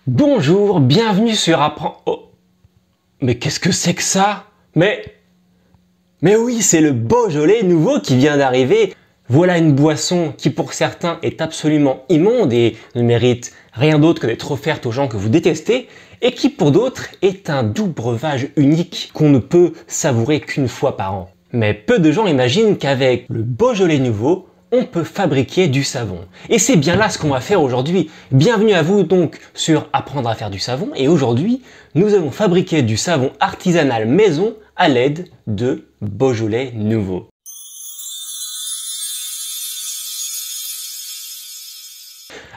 Bonjour, bienvenue sur Apprendre... Oh, mais qu'est-ce que c'est que ça? Mais oui, c'est le Beaujolais nouveau qui vient d'arriver. Voilà une boisson qui pour certains est absolument immonde et ne mérite rien d'autre que d'être offerte aux gens que vous détestez, et qui pour d'autres est un doux breuvage unique qu'on ne peut savourer qu'une fois par an. Mais peu de gens imaginent qu'avec le Beaujolais nouveau, on peut fabriquer du savon. Et c'est bien là ce qu'on va faire aujourd'hui. Bienvenue à vous donc sur Apprendre à faire du savon, et aujourd'hui, nous allons fabriquer du savon artisanal maison à l'aide de Beaujolais nouveau.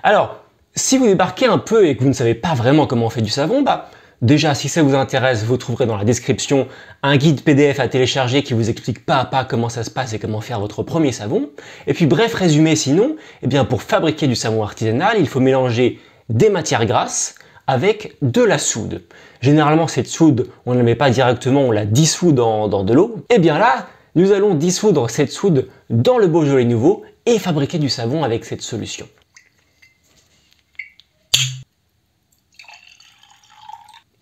Alors, si vous débarquez un peu et que vous ne savez pas vraiment comment on fait du savon, déjà si ça vous intéresse, vous trouverez dans la description un guide PDF à télécharger qui vous explique pas à pas comment ça se passe et comment faire votre premier savon. Et puis bref résumé sinon, pour fabriquer du savon artisanal, il faut mélanger des matières grasses avec de la soude. Généralement cette soude, on ne la met pas directement, on la dissout dans de l'eau. Et bien là, nous allons dissoudre cette soude dans le Beaujolais nouveau et fabriquer du savon avec cette solution.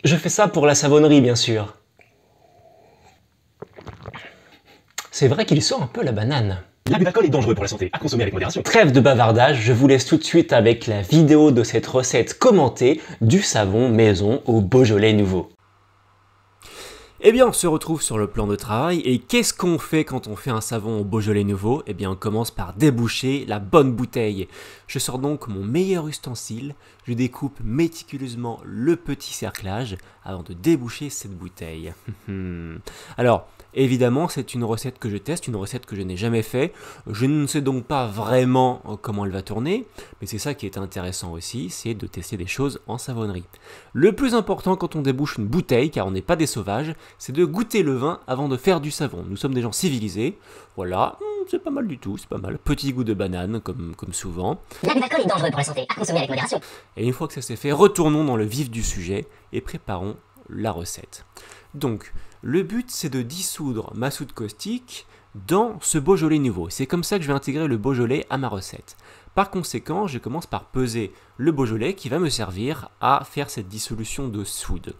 Je fais ça pour la savonnerie, bien sûr. C'est vrai qu'il sort un peu la banane. L'abus d'alcool est dangereux pour la santé, à consommer avec modération. Trêve de bavardage, je vous laisse tout de suite avec la vidéo de cette recette commentée du savon maison au Beaujolais nouveau. Eh bien, on se retrouve sur le plan de travail, et qu'est-ce qu'on fait quand on fait un savon au Beaujolais nouveau? Eh bien, on commence par déboucher la bonne bouteille. Je sors donc mon meilleur ustensile, je découpe méticuleusement le petit cerclage avant de déboucher cette bouteille. Alors, évidemment, c'est une recette que je teste, une recette que je n'ai jamais fait. Je ne sais donc pas vraiment comment elle va tourner, mais c'est ça qui est intéressant aussi, c'est de tester des choses en savonnerie. Le plus important quand on débouche une bouteille, car on n'est pas des sauvages, c'est de goûter le vin avant de faire du savon. Nous sommes des gens civilisés, voilà, c'est pas mal du tout, c'est pas mal. Petit goût de banane, comme souvent. L'abus d'alcool est dangereux pour la santé, à consommer avec modération. Et une fois que ça c'est fait, retournons dans le vif du sujet et préparons la recette. Donc, le but c'est de dissoudre ma soude caustique dans ce Beaujolais nouveau. C'est comme ça que je vais intégrer le Beaujolais à ma recette. Par conséquent, je commence par peser le Beaujolais qui va me servir à faire cette dissolution de soude.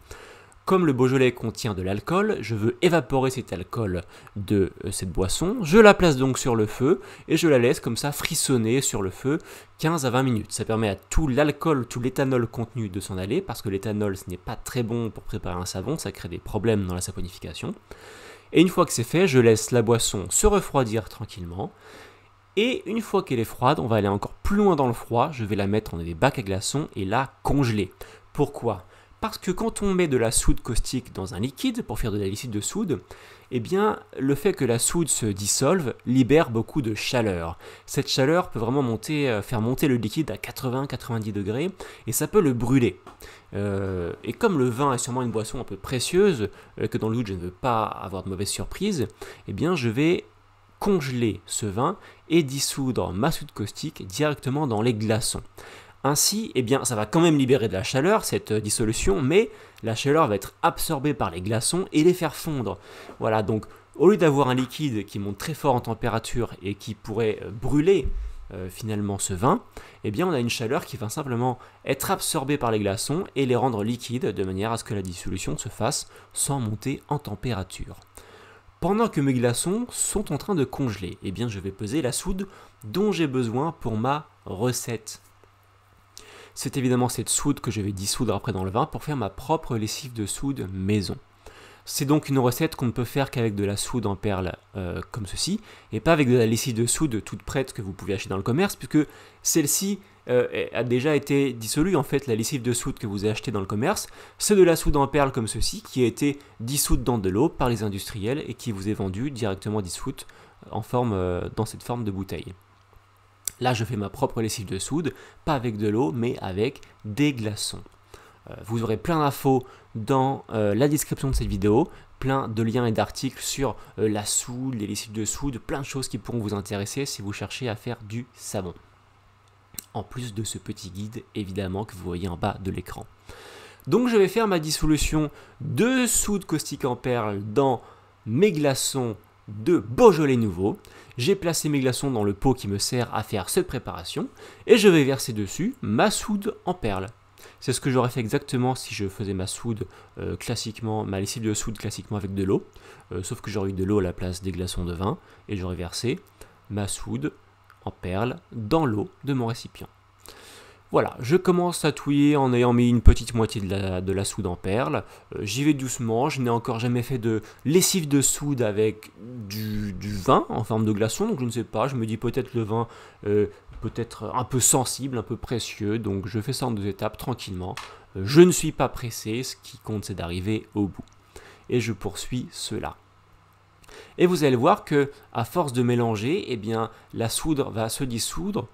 Comme le Beaujolais contient de l'alcool, je veux évaporer cet alcool de cette boisson. Je la place donc sur le feu et je la laisse comme ça frissonner sur le feu 15 à 20 minutes. Ça permet à tout l'alcool, tout l'éthanol contenu de s'en aller, parce que l'éthanol ce n'est pas très bon pour préparer un savon, ça crée des problèmes dans la saponification. Et une fois que c'est fait, je laisse la boisson se refroidir tranquillement. Et une fois qu'elle est froide, on va aller encore plus loin dans le froid, je vais la mettre dans des bacs à glaçons et la congeler. Pourquoi ? Parce que quand on met de la soude caustique dans un liquide, pour faire de la liquide de soude, eh bien, le fait que la soude se dissolve libère beaucoup de chaleur. Cette chaleur peut vraiment faire monter le liquide à 80-90 degrés, et ça peut le brûler. Et comme le vin est sûrement une boisson un peu précieuse, que dans le doute je ne veux pas avoir de mauvaises surprises, eh bien je vais congeler ce vin et dissoudre ma soude caustique directement dans les glaçons. Ainsi, eh bien, ça va quand même libérer de la chaleur, cette dissolution, mais la chaleur va être absorbée par les glaçons et les faire fondre. Voilà, donc au lieu d'avoir un liquide qui monte très fort en température et qui pourrait brûler finalement ce vin, eh bien on a une chaleur qui va simplement être absorbée par les glaçons et les rendre liquides de manière à ce que la dissolution se fasse sans monter en température. Pendant que mes glaçons sont en train de congeler, eh bien je vais peser la soude dont j'ai besoin pour ma recette. C'est évidemment cette soude que je vais dissoudre après dans le vin pour faire ma propre lessive de soude maison. C'est donc une recette qu'on ne peut faire qu'avec de la soude en perles comme ceci, et pas avec de la lessive de soude toute prête que vous pouvez acheter dans le commerce, puisque celle-ci a déjà été dissolue. En fait, la lessive de soude que vous avez achetée dans le commerce, c'est de la soude en perles comme ceci, qui a été dissoute dans de l'eau par les industriels et qui vous est vendue directement dissoute dans cette forme de bouteille. Là, je fais ma propre lessive de soude, pas avec de l'eau, mais avec des glaçons. Vous aurez plein d'infos dans la description de cette vidéo, plein de liens et d'articles sur la soude, les lessives de soude, plein de choses qui pourront vous intéresser si vous cherchez à faire du savon. En plus de ce petit guide, évidemment, que vous voyez en bas de l'écran. Donc, je vais faire ma dissolution de soude caustique en perles dans mes glaçons de Beaujolais nouveau. J'ai placé mes glaçons dans le pot qui me sert à faire cette préparation et je vais verser dessus ma soude en perles. C'est ce que j'aurais fait exactement si je faisais ma soude classiquement, ma lessive de soude classiquement avec de l'eau, sauf que j'aurais eu de l'eau à la place des glaçons de vin, et j'aurais versé ma soude en perles dans l'eau de mon récipient. Voilà, je commence à touiller en ayant mis une petite moitié de la soude en perles. J'y vais doucement, je n'ai encore jamais fait de lessive de soude avec du vin en forme de glaçon, donc je ne sais pas, je me dis peut-être le vin peut-être un peu sensible, un peu précieux, donc je fais ça en 2 étapes tranquillement. Je ne suis pas pressé, ce qui compte c'est d'arriver au bout. Et je poursuis cela. Et vous allez voir que à force de mélanger, eh bien, la soude va se dissoudre,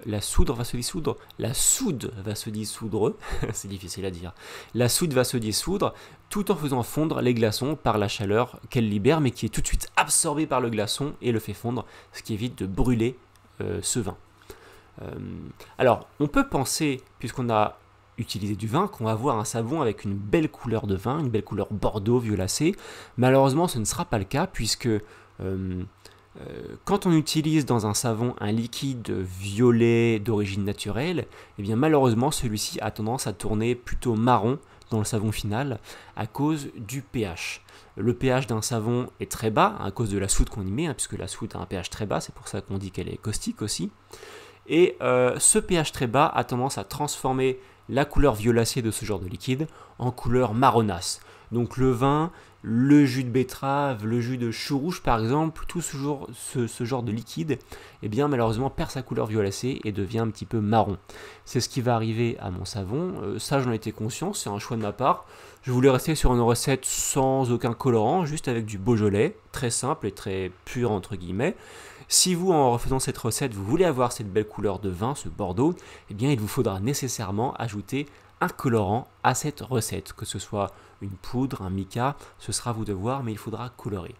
c'est difficile à dire, la soude va se dissoudre tout en faisant fondre les glaçons par la chaleur qu'elle libère, mais qui est tout de suite absorbée par le glaçon et le fait fondre, ce qui évite de brûler ce vin. Alors, on peut penser, puisqu'on a utilisé du vin, qu'on va avoir un savon avec une belle couleur de vin, une belle couleur bordeaux, violacé. Malheureusement, ce ne sera pas le cas, puisque quand on utilise dans un savon un liquide violet d'origine naturelle, eh bien malheureusement celui-ci a tendance à tourner plutôt marron dans le savon final à cause du pH. Le pH d'un savon est très bas à cause de la soude qu'on y met, puisque la soude a un pH très bas, c'est pour ça qu'on dit qu'elle est caustique aussi. Et ce pH très bas a tendance à transformer la couleur violacée de ce genre de liquide en couleur marronasse. Donc le vin, le jus de betterave, le jus de chou rouge par exemple, tout ce genre de liquide, eh bien malheureusement perd sa couleur violacée et devient un petit peu marron. C'est ce qui va arriver à mon savon, ça j'en étais conscient, c'est un choix de ma part. Je voulais rester sur une recette sans aucun colorant, juste avec du Beaujolais, très simple et très pur entre guillemets. Si vous, en refaisant cette recette, vous voulez avoir cette belle couleur de vin, ce bordeaux, eh bien il vous faudra nécessairement ajouter un colorant à cette recette, que ce soit une poudre, un mica, ce sera à vous de voir, mais il faudra colorer.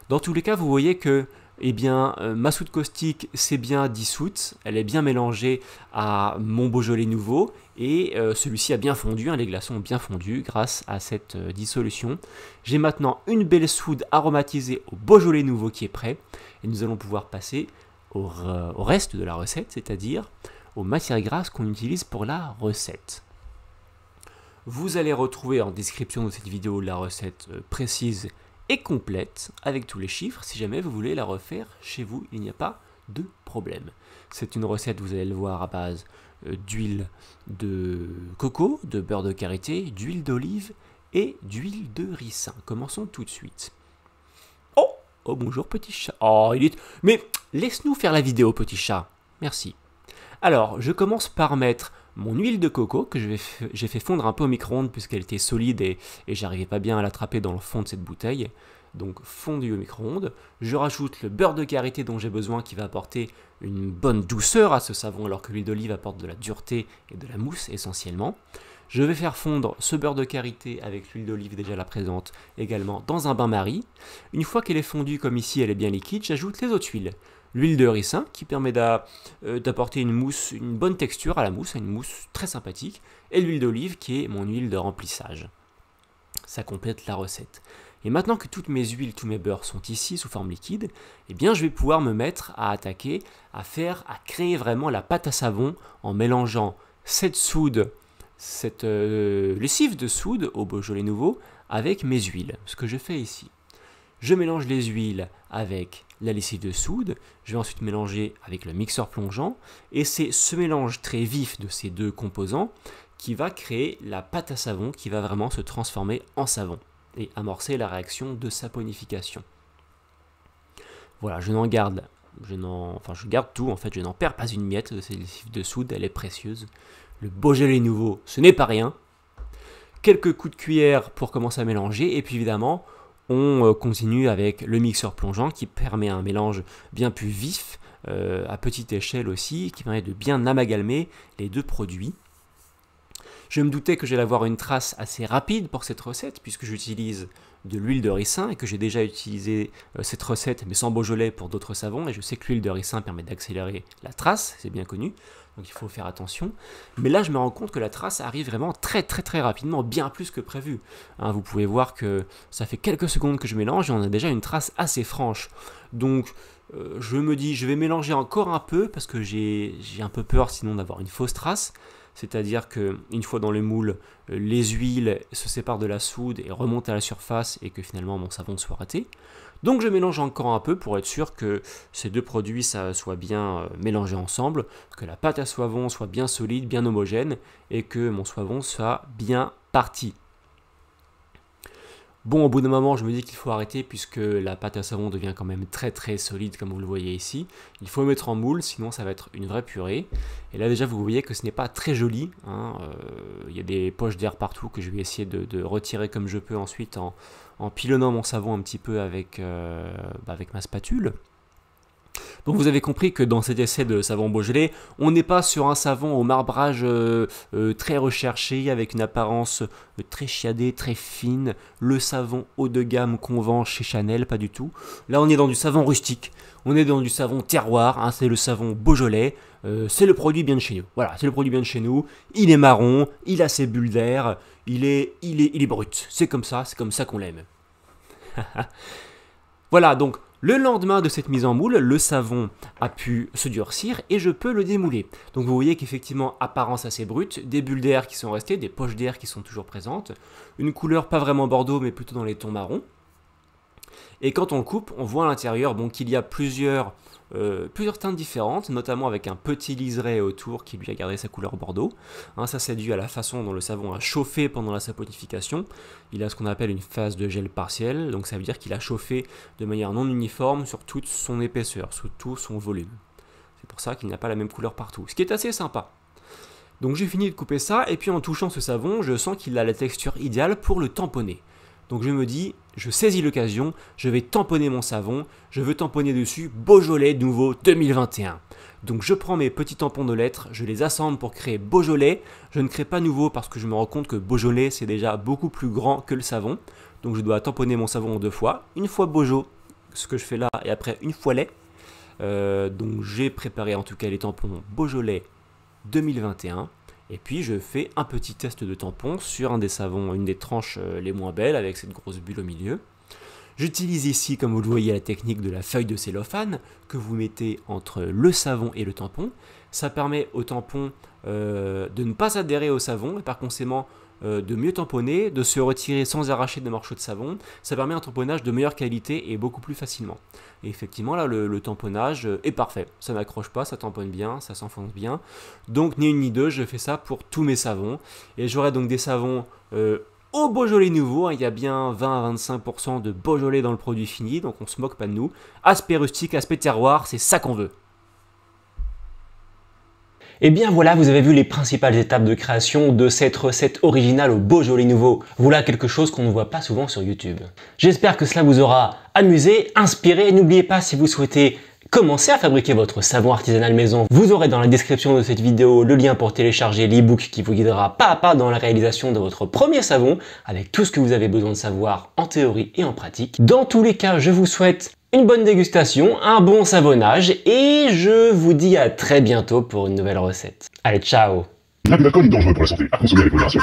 Dans tous les cas, vous voyez que eh bien, ma soude caustique s'est bien dissoute, elle est bien mélangée à mon Beaujolais nouveau, et celui-ci a bien fondu, les glaçons ont bien fondu grâce à cette dissolution. J'ai maintenant une belle soude aromatisée au Beaujolais nouveau qui est prêt, et nous allons pouvoir passer au reste de la recette, c'est-à-dire aux matières grasses qu'on utilise pour la recette. Vous allez retrouver en description de cette vidéo la recette précise et complète avec tous les chiffres. Si jamais vous voulez la refaire chez vous, il n'y a pas de problème. C'est une recette, vous allez le voir, à base d'huile de coco, de beurre de karité, d'huile d'olive et d'huile de ricin. Commençons tout de suite. Oh bonjour petit chat. Oh il est... Mais laisse-nous faire la vidéo petit chat. Merci. Alors je commence par mettre mon huile de coco que j'ai fait fondre un peu au micro-ondes puisqu'elle était solide et j'arrivais pas bien à l'attraper dans le fond de cette bouteille. Donc fondu au micro-ondes. Je rajoute le beurre de karité dont j'ai besoin qui va apporter une bonne douceur à ce savon alors que l'huile d'olive apporte de la dureté et de la mousse essentiellement. Je vais faire fondre ce beurre de karité avec l'huile d'olive déjà là présente également dans un bain-marie. Une fois qu'elle est fondue comme ici, elle est bien liquide, j'ajoute les autres huiles. L'huile de ricin qui permet d'apporter une mousse, une bonne texture à la mousse, une mousse très sympathique. Et l'huile d'olive qui est mon huile de remplissage. Ça complète la recette. Et maintenant que toutes mes huiles, tous mes beurres sont ici sous forme liquide, eh bien je vais pouvoir me mettre à attaquer, à créer vraiment la pâte à savon en mélangeant cette soude, cette lessive de soude au Beaujolais nouveau avec mes huiles. Ce que je fais ici. Je mélange les huiles avec la lessive de soude, je vais ensuite mélanger avec le mixeur plongeant, et c'est ce mélange très vif de ces deux composants qui va créer la pâte à savon qui va vraiment se transformer en savon et amorcer la réaction de saponification. Voilà, je garde tout en fait, je n'en perds pas une miette de cette lessive de soude, elle est précieuse. Le Beaujolais nouveau, ce n'est pas rien. Quelques coups de cuillère pour commencer à mélanger, et puis évidemment, on continue avec le mixeur plongeant qui permet un mélange bien plus vif, à petite échelle aussi, qui permet de bien amalgamer les deux produits. Je me doutais que j'allais avoir une trace assez rapide pour cette recette, puisque j'utilise de l'huile de ricin et que j'ai déjà utilisé cette recette, mais sans Beaujolais, pour d'autres savons, et je sais que l'huile de ricin permet d'accélérer la trace, c'est bien connu, donc il faut faire attention. Mais là, je me rends compte que la trace arrive vraiment très rapidement, bien plus que prévu. Vous pouvez voir que ça fait quelques secondes que je mélange et on a déjà une trace assez franche. Donc, je me dis, je vais mélanger encore un peu, parce que j'ai un peu peur sinon d'avoir une fausse trace. c'est-à-dire qu'une fois dans le moule, les huiles se séparent de la soude et remontent à la surface et que finalement mon savon soit raté. Donc je mélange encore un peu pour être sûr que ces deux produits soient bien mélangés ensemble, que la pâte à savon soit bien solide, bien homogène et que mon savon soit bien parti. Bon, au bout d'un moment, je me dis qu'il faut arrêter puisque la pâte à savon devient quand même très très solide comme vous le voyez ici. Il faut mettre en moule, sinon ça va être une vraie purée. Et là déjà, vous voyez que ce n'est pas très joli. Il y a des poches d'air partout que je vais essayer de retirer comme je peux ensuite en pilonnant mon savon un petit peu avec ma spatule. Donc vous avez compris que dans cet essai de savon Beaujolais, on n'est pas sur un savon au marbrage très recherché, avec une apparence très chiadée, très fine, le savon haut de gamme qu'on vend chez Chanel, pas du tout. Là on est dans du savon rustique, on est dans du savon terroir, hein, c'est le savon Beaujolais, c'est le produit bien de chez nous. Voilà, c'est le produit bien de chez nous, il est marron, il a ses bulles d'air, il est brut, c'est comme ça qu'on l'aime. Voilà, donc le lendemain de cette mise en moule, le savon a pu se durcir et je peux le démouler. Donc vous voyez qu'effectivement, apparence assez brute, des bulles d'air qui sont restées, des poches d'air qui sont toujours présentes, une couleur pas vraiment bordeaux mais plutôt dans les tons marrons. Et quand on le coupe, on voit à l'intérieur qu'il y a plusieurs teintes différentes, notamment avec un petit liseré autour qui lui a gardé sa couleur bordeaux. Ça c'est dû à la façon dont le savon a chauffé pendant la saponification. Il a ce qu'on appelle une phase de gel partiel, donc ça veut dire qu'il a chauffé de manière non uniforme sur toute son épaisseur, sur tout son volume. C'est pour ça qu'il n'a pas la même couleur partout, ce qui est assez sympa. Donc j'ai fini de couper ça, et puis en touchant ce savon, je sens qu'il a la texture idéale pour le tamponner. Donc je me dis, je saisis l'occasion, je vais tamponner mon savon, je veux tamponner dessus Beaujolais nouveau 2021. Donc je prends mes petits tampons de lettres, je les assemble pour créer Beaujolais. Je ne crée pas nouveau parce que je me rends compte que Beaujolais c'est déjà beaucoup plus grand que le savon. Donc je dois tamponner mon savon en deux fois, une fois Beaujolais, ce que je fais là, et après une fois lait. Donc j'ai préparé en tout cas les tampons Beaujolais 2021. Et puis je fais un petit test de tampon sur un des savons, une des tranches les moins belles avec cette grosse bulle au milieu. J'utilise ici, comme vous le voyez, la technique de la feuille de cellophane que vous mettez entre le savon et le tampon. Ça permet au tampon de ne pas adhérer au savon et par conséquent de mieux tamponner, de se retirer sans arracher des morceaux de savon. Ça permet un tamponnage de meilleure qualité et beaucoup plus facilement. Et effectivement, là, le tamponnage est parfait. Ça n'accroche pas, ça tamponne bien, ça s'enfonce bien. Donc, ni une ni deux, je fais ça pour tous mes savons. Et j'aurai donc des savons au Beaujolais nouveau. Il y a bien 20 à 25% de Beaujolais dans le produit fini, donc on se moque pas de nous. Aspect rustique, aspect terroir, c'est ça qu'on veut. Et bien voilà, vous avez vu les principales étapes de création de cette recette originale au Beaujolais nouveau. Voilà quelque chose qu'on ne voit pas souvent sur YouTube. J'espère que cela vous aura amusé, inspiré, et n'oubliez pas, si vous souhaitez commencer à fabriquer votre savon artisanal maison, vous aurez dans la description de cette vidéo le lien pour télécharger l'e-book qui vous guidera pas à pas dans la réalisation de votre premier savon, avec tout ce que vous avez besoin de savoir en théorie et en pratique. Dans tous les cas, je vous souhaite une bonne dégustation, un bon savonnage, et je vous dis à très bientôt pour une nouvelle recette. Allez, ciao! L'abus d'alcool est dangereux pour la santé, à consommer avec modération.